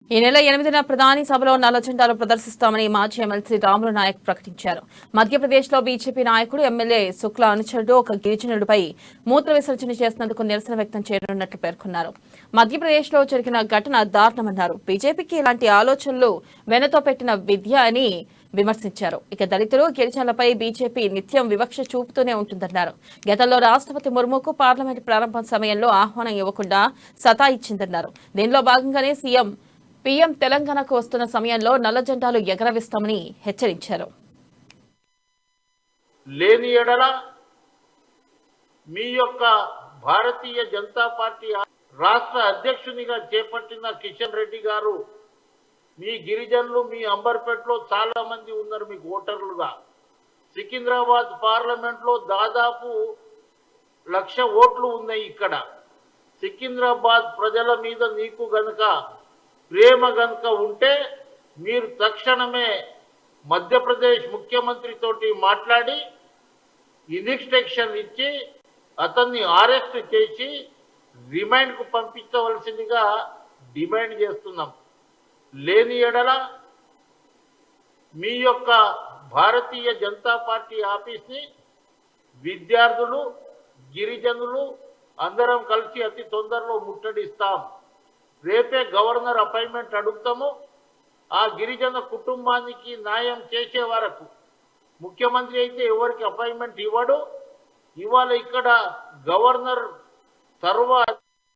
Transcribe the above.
ఈ నెల 8న ప్రధాని సభలో నల్ల జెండాలు ప్రదర్శిస్తామని మాజీ ఎమ్మెల్సీ రాములు నాయక్ ప్రకటించారు. మధ్యప్రదేశ్లో బీజేపీ నాయకుడు ఎమ్మెల్యే శుక్లా అనుచరుడు ఒక గిరిజనుడిపై మూత్ర విసర్జన చేసినందుకు నిరసన వ్యక్తం చేయనున్నట్లు పేర్కొన్నారు. మధ్యప్రదేశ్లో జరిగిన ఘటన దారుణమన్నారు. బీజేపీకి ఇలాంటి ఆలోచనలు వెనతో పెట్టిన విద్య అని విమర్శించారు. ఇక దళితులు, గిరిజనులపై బీజేపీ నిత్యం వివక్ష చూపుతూనే ఉంటుందన్నారు. గతంలో రాష్ట్రపతి ముర్ముకు పార్లమెంట్ ప్రారంభం సమయంలో ఆహ్వానం ఇవ్వకుండా సతాయిచ్చిందన్నారు. దీనిలో భాగంగానే పీఎం తెలంగాణకు వస్తున్న సమయంలో నల్ల జెండాలు ఎగరవేస్తామని హెచ్చరించారు. లేని ఎడల మీ యొక్క భారతీయ జనతా పార్టీ రాష్ట్ర అధ్యక్షునిగా చేపట్టిన కిషన్ రెడ్డి గారు మీ గిరిజనులు మీ అంబర్పేటలో చాలా మంది ఉన్నారు మీకు ఓటర్లుగా. సికింద్రాబాద్ పార్లమెంట్లో దాదాపు 1,00,000 ఓట్లు ఉన్నాయి. ఇక్కడ సికింద్రాబాద్ ప్రజల మీద నీకు గనుక ప్రేమ గనుక ఉంటే మీరు తక్షణమే మధ్యప్రదేశ్ ముఖ్యమంత్రి తోటి మాట్లాడి ఇన్స్ట్రక్షన్ ఇచ్చి అతన్ని అరెస్ట్ చేసి రిమాండ్కు పంపించవలసిందిగా డిమాండ్ చేస్తున్నాం. లేని ఎడల మీ యొక్క భారతీయ జనతా పార్టీ ఆఫీస్ని విద్యార్థులు, గిరిజనులు అందరం కలిసి అతి తొందరలో ముట్టడిస్తాం. రేపే గవర్నర్ అపాయింట్మెంట్ అడుగుతాము. ఆ గిరిజన కుటుంబానికి న్యాయం చేసే వరకు ముఖ్యమంత్రి అయితే ఎవరికి అపాయింట్మెంట్ ఇవ్వడు. ఇవాళ ఇక్కడ గవర్నర్ తర్వాత